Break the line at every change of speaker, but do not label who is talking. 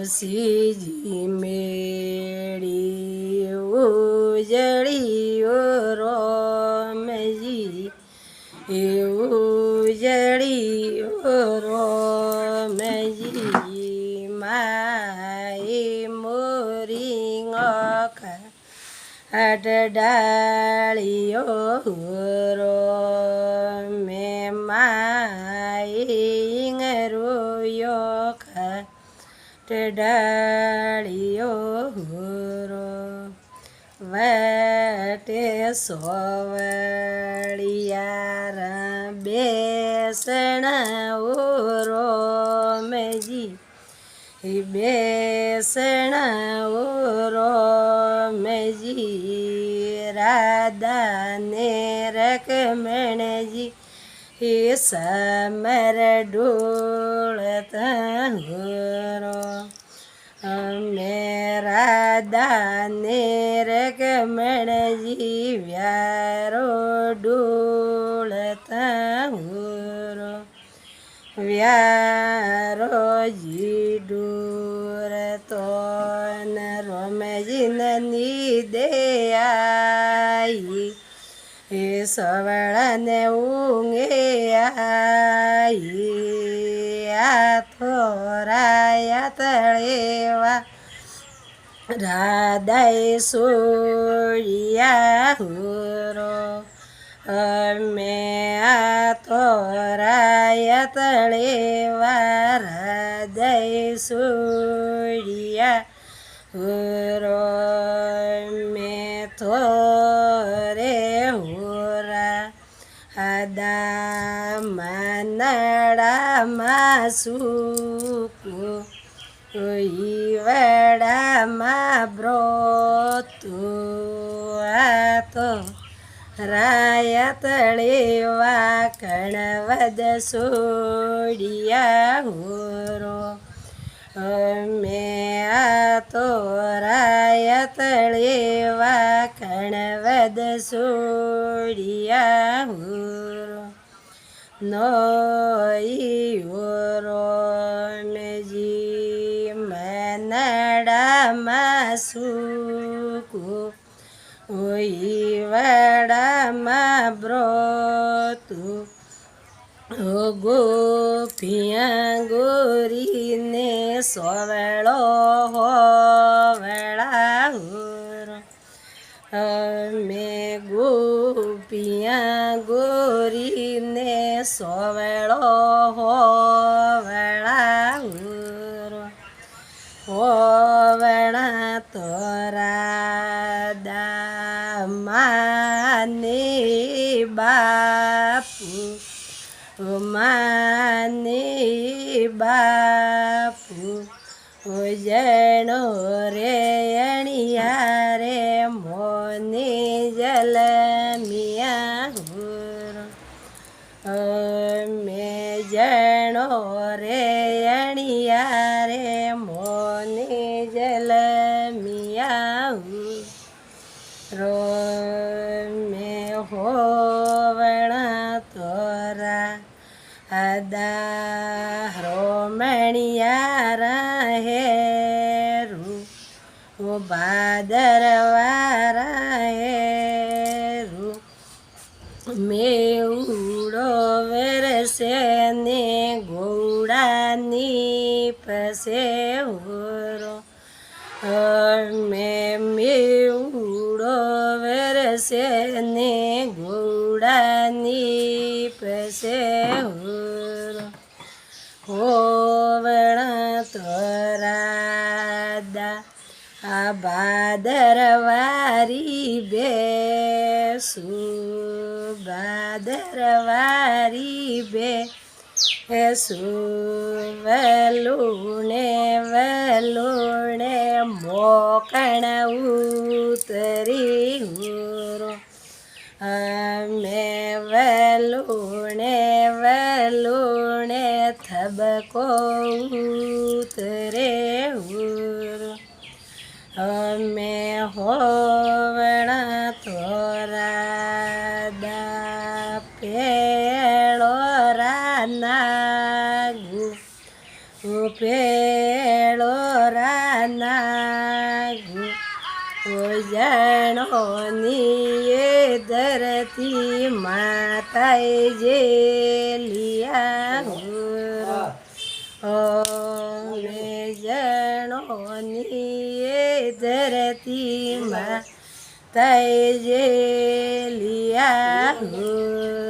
CG મેળી ઉજળીઓ રોમજી ઉજળીઓ રોમજી માઈ મોરી અડડાળીઓ રોમે માઈ રોયો ડાળીઓ row વટે સોવળિયાર બેસણા રોમજી બેસણા રોમજી રાધાને રકમણજી summer ડોળતા row અમે રાધાને રકમણજી વ્યારો ડોળતા row વ્યારોજી ડોરતો ન રોમજી નની દે આઈ એ સવળને ઊંઘે આઈ આ થોરાયા તળેવા રાધાએ સોળિયા હુરો અમે આ થોરાયા તળેવા રાધાએ સોળિયા હુરો મેં થોરે આદા માનડામાં સૂકું ઈવડામાં બ્રોતું આ તો રાયા તળેવા કણવદ સોડિયા હોરો અમે આ તો રાયા તળેવા કણવદ સોડિયા હોરો નોઈ હોરો મેજી મનડામાં સૂકું ઓઈ વડામાં બ્રોતું ગોપિયા ગોરીને સોવળો હોવળા હોરો અમે ગોપિયા ગોરીને સોવળો હોવળા હોરો હોવળા તોરા માને બાપુ માને બાપુ જણો રે અણિયા રે મોને જલમિયા હુર મેં જણો રે અણિયા રે મોને જલમિયા હુર મેં હોવણા તોરા અદા રોમણિયા હેરું ભાદરવારા હેરું મેઉડો વરસે ને ગોડાની પસે હોરો મેઉડો વરસે ને ગોડાની પસે હોરો હોવણા તોરાદા આ ભાદરવારી બેસુ ભાદરવારી બેસુ વલુણે મોકણ ઉતરી હુરો અમે વલુણે થબકો ઉતરે હુરો અમે હોવણા તોરા પેળો રાનાગુ પેળો રાના જાણોની એ ધરતી માતાએ જે લિયા અમે જાણોની એ ધરતી માતાએ જે લિયા